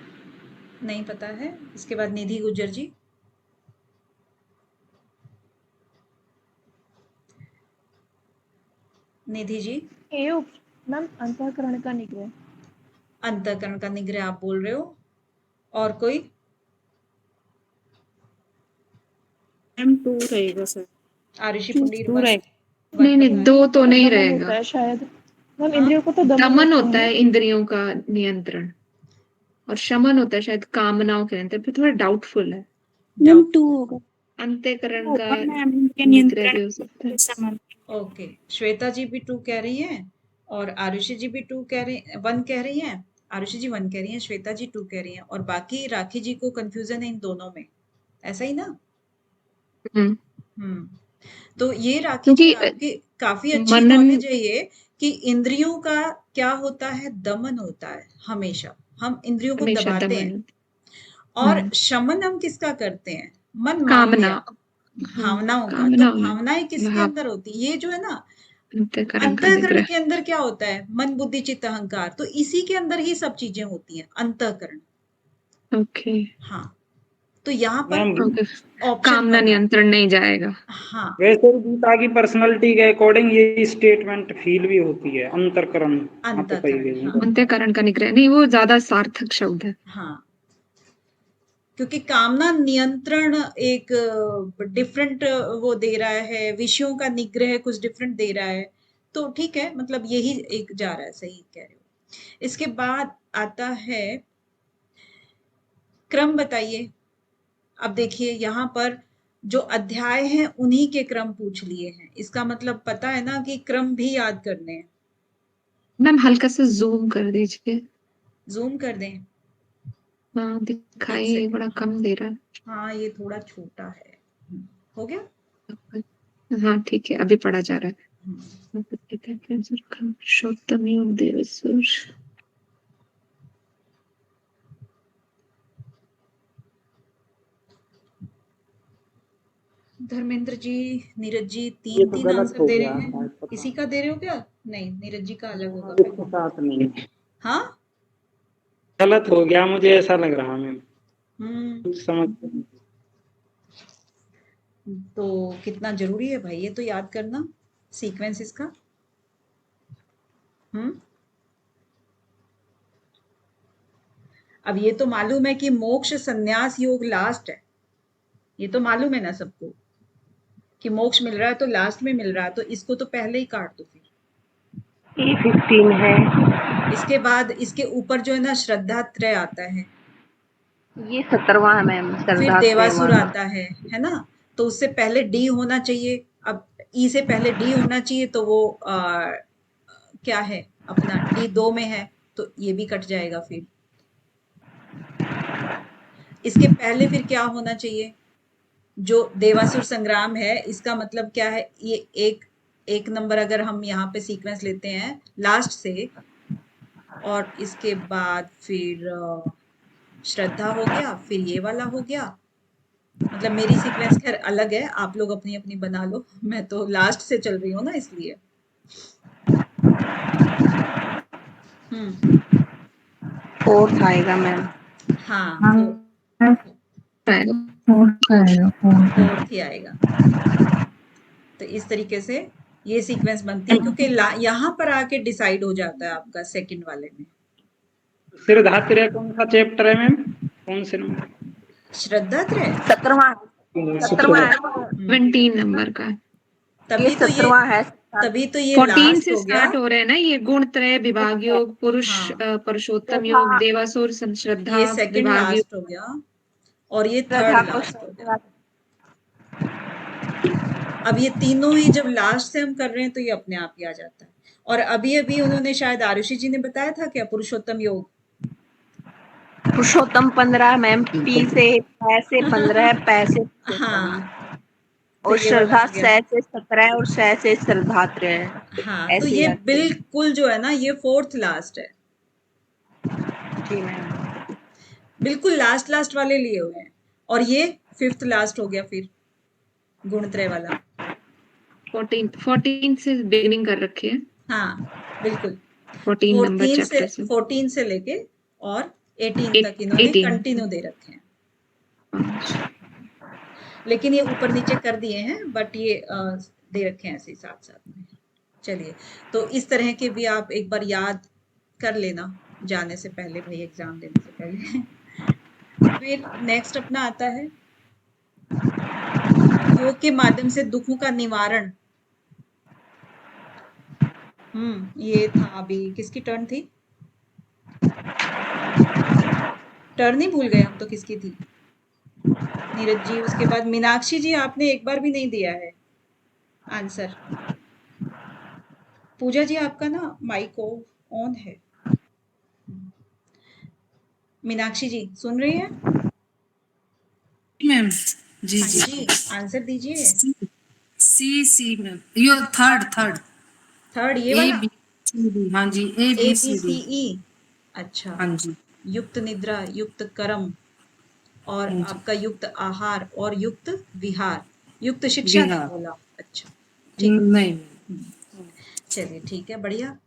नहीं पता है। इसके बाद निधि गुज्जर जी। निधि जी? मैम अंतःकरण का निग्रह। अंतःकरण का निग्रह आप बोल रहे हो, और कोई? मैम 2 रहेगा sir. Arushi Two- Pundir two 1 रहेगा। नहीं नहीं, बताया। 2 तो नहीं दमन रहेगा। होता है शायद। मैम हाँ? इंद्रियों को तो दमन दमन होता होता है है इंद्रियों का नियंत्रण, और शमन होता है शायद कामनाओं के नियंत्रण। फिर थोड़ा डाउटफुल है। मैम 2 होगा। अंतःकरण का होगा मैम इनके निग्रह नियंत्रण भी हो सकता है। के समान। ओके, श्वेता जी भी 2 कह रही हैं और आरुषि जी भी 2 कह रही 1 कह रही हैं। आरुषि जी 1 कह रही हैं, श्वेता जी 2 कह रही हैं, और बाकी राखी जी को कंफ्यूजन है इन दोनों में, ऐसा ही ना? हम्म। तो ये राखी जी क्योंकि आपकी काफी अच्छी मनन नॉलेज है ये, कि इंद्रियों का क्या होता है, दमन होता है हमेशा, हम इंद्रियों को हमेशा दबाते हैं। दमन, और शमन हम किसका करते हैं? मन कामना, मांद्य, भावनाओं का। तो कामना में। भावनाएं किसके हाँ, अंदर होती है? ये जो है ना, अंतःकरण का अंतःकरण निग्रह। के अंदर क्या होता है? मन बुद्धि चित्त अहंकार। तो इसी के अंदर ही सब चीजें होती हैं, अंतःकरण। ओके। हाँ, तो यहाँ पर मैम ओके, ऑप्शन कामना 1 है। नियंत्रण नहीं जाएगा। हाँ, वैसे भी गीता की पर्सनालिटी के अकॉर्डिंग ये स्टेटमेंट फील भी होती है, अंतरकरण। आप तो कही अंतःकरण। गई हाँ, अंतःकरण का निग्रह नहीं, वो ज्यादा सार्थक शब्द है। हाँ, क्योंकि कामना नियंत्रण एक डिफरेंट वो दे रहा है, विषयों का निग्रह कुछ डिफरेंट दे रहा है। तो ठीक है, मतलब यही एक जा रहा है, सही कह रहे हो। इसके बाद आता है क्रम, बताइए। अब देखिए यहाँ पर जो अध्याय हैं उन्हीं के क्रम पूछ लिए हैं, इसका मतलब पता है ना कि क्रम भी याद करने हैं। मैम हल्का सा जूम कर दीजिए। जूम कर दें? हाँ, एक दिखाई सेकंड। बड़ा कम दे रहा हाँ, ये थोड़ा छोटा है। हो गया? है। हाँ ठीक है, अभी पढ़ा जा रहा है। हम्म। पुरुषोत्तम योग देवसुर। धर्मेंद्र जी, नीरज जी ये तीन तो तीन गलत आंसर हो दे गया रहे हैं। शायद, पता इसी का दे रहे हो क्या? नहीं, नीरज जी का अलग होगा इसके फिर। साथ नहीं, हाँ, गलत हो गया, मुझे ऐसा लग रहा मैम। कुछ समझ तो कितना जरूरी है भाई ये तो याद करना, सीक्वेंस इसका। अब ये तो मालूम है कि मोक्ष संन्यास योग लास्ट है, ये तो मालूम है ना सबको कि मोक्ष मिल रहा है तो लास्ट में मिल रहा है, तो इसको तो पहले ही काट दो फिर। E15 है। इसके बाद इसके ऊपर जो है ना श्रद्धात्रय आता है, ये 17वां है मैम, फिर श्रद्धा देवासुर आता है ना? तो उससे पहले डी होना चाहिए। अब ई से पहले डी होना चाहिए, तो वो क्या है अपना डी 2 में है, तो ये भी कट जाएगा। फिर इसके पहले फिर क्या होना चाहिए? जो देवासुर संग्राम है, इसका मतलब क्या है? ये एक नंबर अगर हम यहाँ पे सीक्वेंस लेते हैं लास्ट से, और इसके बाद फिर श्रद्धा हो गया, फिर ये वाला हो गया। मतलब मेरी सीक्वेंस खैर अलग है, आप लोग अपनी अपनी बना लो, मैं तो लास्ट से चल रही हूँ ना, इसलिए। फोर्थ आएगा मैम। हाँ, फोर्थ ही आएगा। तो इस तरीके से ये सीक्वेंस बनती है, क्योंकि यहाँ पर आके डिसाइड हो जाता है आपका सेकंड वाले में। श्रद्धात्रय कौन सा चैप्टर है मैम, कौन से नंबर? श्रद्धात्रय 17वां है। 17 नंबर का। तभी तो ये 17वां है। तभी तो ये 14 लास्ट से हो गया। स्टार्ट हो रहे हैं ना ये गुण त्रय, विभाग योग, पुरुष पुरुषोत्तम योग, देवासुर, श्रद्धा, ये सेकंड विभाग योग। लास्ट हो गया और ये थर्ड लास्ट हो गया। अब ये तीनों ही जब लास्ट से हम कर रहे हैं तो ये अपने आप ही आ जाता है। और अभी अभी उन्होंने शायद आरुषि जी ने बताया था क्या, पुरुषोत्तम योग? पुरुषोत्तम 15 मैम, पी से पैसे 15 पैसे। हाँ, और ये वाला श्रद्धा हो गया। 6 से 17 और 6 से श्रद्धात्रय है। हाँ, तो ये बिल्कुल जो है ना, ये फोर्थ लास्ट है। जी मैम। बिल्कुल लास्ट वाले लिए हुए हैं, और ये फिफ्थ लास्ट हो गया फिर गुणत्रय वाला। 14 से बिगिनिंग कर रखी है। हाँ बिल्कुल, 14 नंबर चैप्टर से 14 से लेके और 18 तक इन्होंने कंटिन्यू दे रखे हैं। लेकिन ये ऊपर नीचे कर दिए हैं, बट ये दे रखे हैं ऐसे साथ साथ में। चलिए, तो इस तरह के भी आप एक बार याद कर लेना जाने से पहले, भाई एग्जाम देने से पहले। फिर नेक्स्ट अपना आता है योग के माध्यम से दुखों का निवारण। ये था अभी किसकी टर्न थी? टर्न ही भूल गए हम तो किसकी थी। नीरज जी, उसके बाद मीनाक्षी जी, आपने एक बार भी नहीं दिया है आंसर। पूजा जी, आपका ना माइक ऑन है। मीनाक्षी जी सुन रही है? मैम जी हाँ जी जी, आंसर दीजिए। सी मैम, यो थर्ड थर्ड ये ए वाला? बी सी डी, हाँ जी A A B B C C D, E. अच्छा, हाँ जी युक्त निद्रा, युक्त कर्म, और हाँ जी आपका युक्त आहार और युक्त विहार। युक्त शिक्षा नहीं बिहार बोला। अच्छा, ठीक। नहीं चलिए ठीक है, बढ़िया।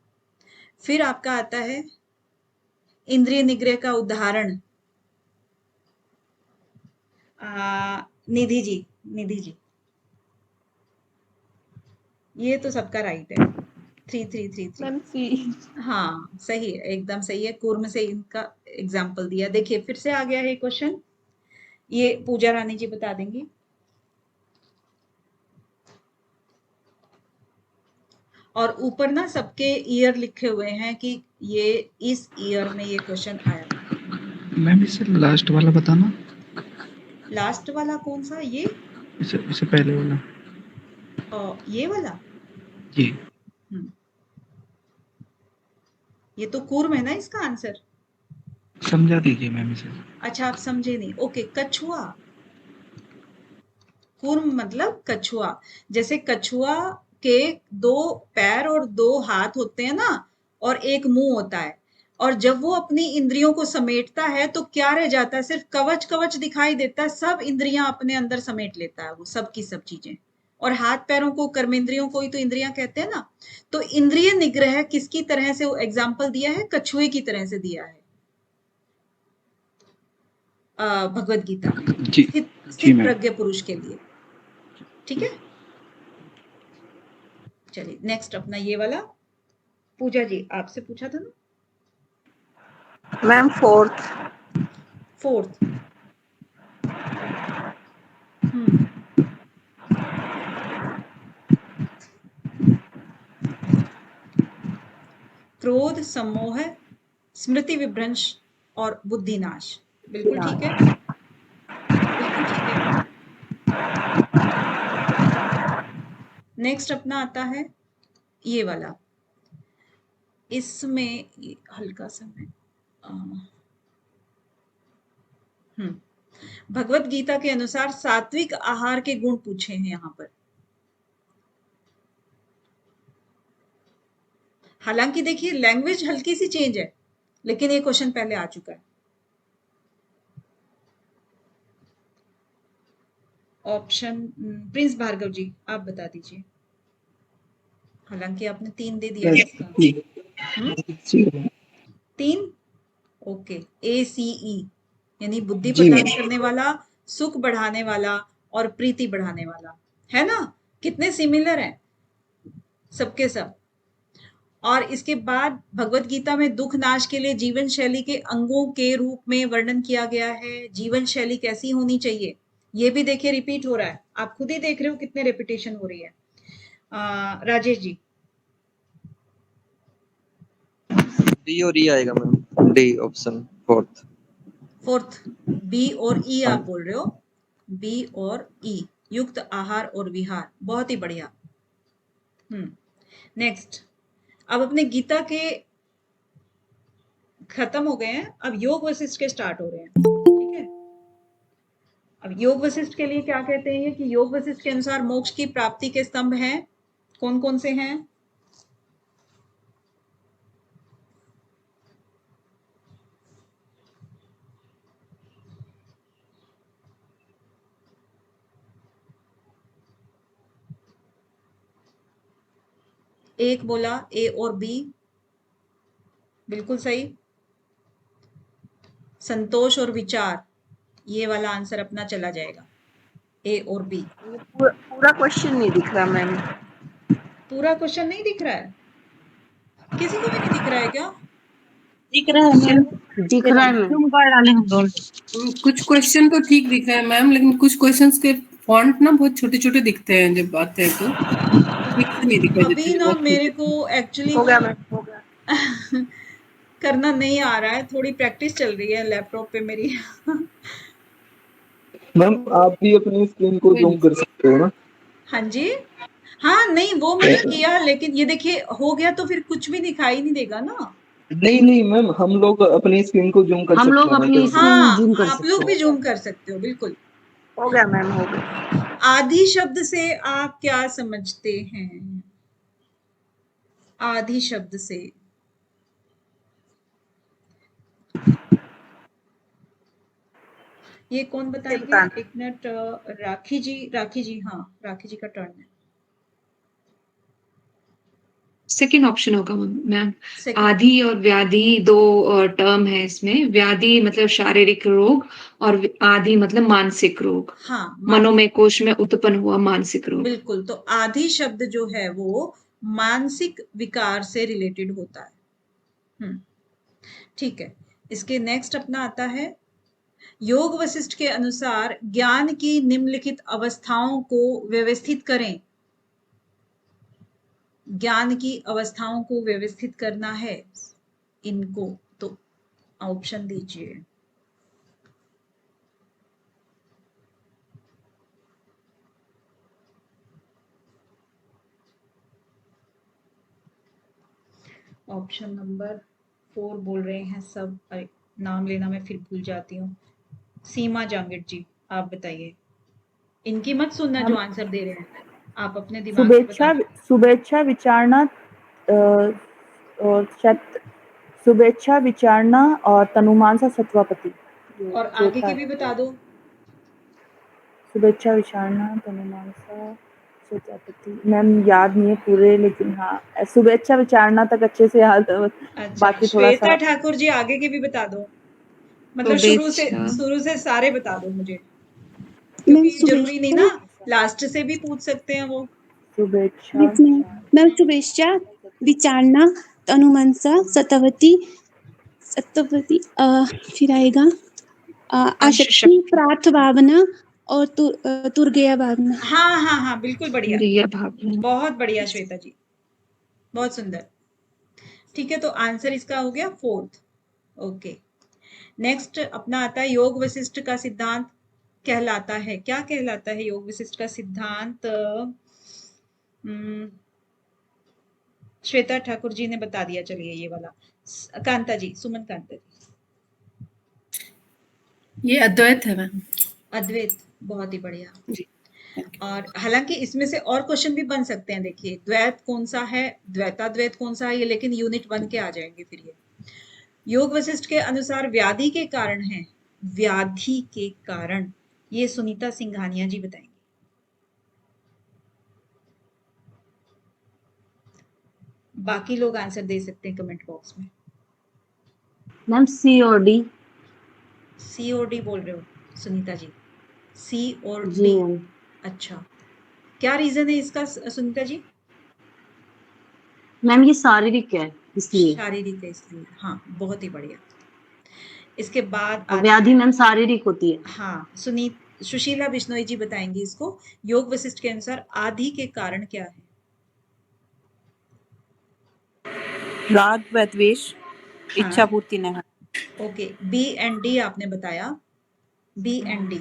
फिर आपका आता है इंद्रिय निग्रह का उदाहरण। निधि जी, ये तो सबका राइट है। 3 मैम सी। हाँ सही है, एकदम सही है। कूर्म से इनका एग्जाम्पल दिया। देखिए फिर से आ गया है क्वेश्चन, ये पूजा रानी जी बता देंगी। और ऊपर ना सबके ईयर लिखे हुए हैं कि ये इस ईयर में ये क्वेश्चन आया था। मैम इसे लास्ट वाला बताना। लास्ट वाला कौन सा? ये इसे पहले वाला। ये वाला? ये ये तो कूर्म है ना इसका आंसर। समझा दीजिए मैम इसे। अच्छा, आप समझे नहीं। ओके, कछुआ। कूर्म मतलब कछुआ। जैसे कछुआ के 2 पैर और 2 हाथ होते हैं ना, और एक मुंह होता है, और जब वो अपनी इंद्रियों को समेटता है तो क्या रह जाता है? सिर्फ कवच दिखाई देता है। सब इंद्रियां अपने अंदर समेट लेता है वो, सब की सब चीजें। और हाथ पैरों को, कर्मेंद्रियों को ही तो इंद्रियां कहते हैं ना। तो इंद्रिय निग्रह किसकी तरह से एग्जाम्पल दिया है? कछुए की तरह से दिया है भगवत गीता में, स्थित प्रज्ञ पुरुष के लिए। ठीक है, चलिए नेक्स्ट अपना ये वाला। पूजा जी, आपसे पूछा था ना मैम फोर्थ। क्रोध, सम्मोह, स्मृति विभ्रंश और बुद्धिनाश। बिल्कुल ठीक है, बिल्कुल ठीक है। नेक्स्ट अपना आता है ये वाला। इसमें हल्का सा मैं भगवत गीता के अनुसार सात्विक आहार के गुण पूछे हैं यहाँ पर। हालांकि देखिए लैंग्वेज हल्की सी चेंज है, लेकिन ये क्वेश्चन पहले आ चुका है। ऑप्शन प्रिंस भार्गव जी, आप बता दीजिए। हालांकि आपने 3 दे दिया इसका। 3? ओके, ACE यानी बुद्धि प्रदान करने वाला, सुख बढ़ाने वाला और प्रीति बढ़ाने वाला, है ना? कितने सिमिलर हैं सबके सब। और इसके बाद भगवत गीता में दुख नाश के लिए जीवन शैली के अंगों के रूप में वर्णन किया गया है। जीवन शैली कैसी होनी चाहिए, ये भी देखिए रिपीट हो रहा है। आप खुद ही देख रहे हो कितने रिपीटेशन हो रही है। राजेश जी। डी और ई आएगा मैम। D option fourth. बी और ई आप बोल रहे हो? बी और ई, युक्त आहार और विहार। बहुत ही बढ़िया। नेक्स्ट, अब अपने गीता के खत्म हो गए हैं, अब योग वशिष्ठ के स्टार्ट हो रहे हैं। ठीक है, अब योग वशिष्ठ के लिए क्या कहते हैं कि योग वशिष्ठ के अनुसार मोक्ष की प्राप्ति के स्तंभ हैं। कौन कौन से हैं? एक बोला ए और बी, बिल्कुल सही। संतोष और विचार, ये वाला आंसर अपना चला जाएगा, ए और बी। पूरा क्वेश्चन नहीं दिख रहा मैम। पूरा क्वेश्चन नहीं दिख रहा है? किसी को भी नहीं दिख रहा है क्या? दिख रहा है मैम, दिख रहा है मैम। तुम कर डाले हम दोनों। कुछ क्वेश्चन तो ठीक दिख रहा है मैम, लेकिन कुछ क्वेश्चंस के फॉन्ट ना बहुत छोटे छोटे दिखते हैं जब आते हैं तो ठीक से नहीं दिखाई देते अभी हैं, ना बहुत मेरे छोटे। को एक्चुअली हो गया मैम, हो गया। करना नहीं आ रहा है, थोड़ी प्रैक्टिस चल रही है लैपटॉप पे मेरी। मैम आप भी अपनी स्क्रीन को जूम कर सकते हो ना? हाँ जी, हाँ नहीं वो मैंने किया, लेकिन ये देखिए हो गया तो फिर कुछ भी दिखाई नहीं देगा ना। नहीं नहीं मैम, हम लोग अपनी स्क्रीन को जूम कर हम सकते लोग हैं ना अपनी कैसे? हाँ, जूम कर आप सकते लोग हो। भी जूम कर सकते हो, बिल्कुल। हो गया मैम, हो गया। आधी शब्द से आप क्या समझते हैं? आधी शब्द से ये कौन बताएंगे? एक मिनट, राखी जी, हाँ राखी जी का टर्न है। सेकंड ऑप्शन होगा मैम। Second. आदि और व्याधि दो टर्म है इसमें। व्याधि मतलब शारीरिक रोग और आदि मतलब मानसिक रोग। हाँ, मनोमय कोश में उत्पन्न हुआ मानसिक रोग। बिल्कुल। तो आदि शब्द जो है वो मानसिक विकार से रिलेटेड होता है। ठीक है, इसके नेक्स्ट अपना आता है योग वशिष्ठ के अनुसार ज्ञान की निम्नलिखित अवस्थाओं को व्यवस्थित करें। ज्ञान की अवस्थाओं को व्यवस्थित करना है इनको, तो ऑप्शन दीजिए। ऑप्शन नंबर 4 बोल रहे हैं सब। अरे नाम लेना मैं फिर भूल जाती हूँ। सीमा जांगिड जी, आप बताइए। इनकी मत सुनना जो आंसर दे रहे हैं, आप अपने दिमाग से बताइए। शुभेच्छा विचारणा और शुभेच्छा विचारणा और तनुमानसा सत्वापति। और आगे की भी बता दो। शुभेच्छा विचारणा तनुमानसा सत्वापति मैम याद नहीं है पूरे, लेकिन हाँ शुभेच्छा विचारणा तक अच्छे से याद है। अच्छा, बाकी थोड़ा श्वेता सा ठाकुर जी आगे के भी बता दो, मतलब शुरू से सारे बता दो मुझे, क्योंकि जरूरी नहीं ना, लास्ट से भी पूछ सकते हैं वो। शुभेच्छा मैम शुभेच्छा विचारणा तनुमनसा सतवती फिर आएगा आशक्ति प्रार्थ भावना और तुर्गया भावना। हाँ बिल्कुल बढ़िया, तुरीय भावना। बहुत बढ़िया श्वेता जी, बहुत सुंदर। ठीक है, तो आंसर इसका हो गया 4th। ओके, नेक्स्ट अपना आता है योग वशिष्ठ का सिद्धांत कहलाता है। क्या कहलाता है योग वशिष्ठ का सिद्धांत? श्वेता ठाकुर जी ने बता दिया, चलिए ये वाला। कांता जी, सुमन कांता जी। ये अद्वैत है मैम। अद्वैत, बहुत ही बढ़िया जी। और हालांकि इसमें से और क्वेश्चन भी बन सकते हैं। देखिए द्वैत कौन सा है, द्वैताद्वैत कौन सा है, ये लेकिन यूनिट 1 के आ जाएंगे फिर ये। योग वशिष्ठ के अनुसार व्याधि के कारण है, व्याधि के कारण, ये सुनीता सिंघानिया जी बताएंगे। बाकी लोग आंसर दे सकते हैं कमेंट बॉक्स में। मैम सी और डी। सी और डी बोल रहे हो सुनीता जी? सी और जी डी, मैम। अच्छा क्या रीजन है इसका सुनीता जी? मैम ये शारीरिक है इसलिए। शारीरिक है इसलिए, हाँ बहुत ही बढ़िया। इसके बाद व्याधि मैम शारीरिक होती है। हाँ, सुशीला बिश्नोई जी बताएंगी इसको। योग वशिष्ठ के अनुसार आदि के कारण क्या है? राग व द्वेष, इच्छा पूर्ति नहीं। ओके, बी एंड डी आपने बताया, बी एंड डी।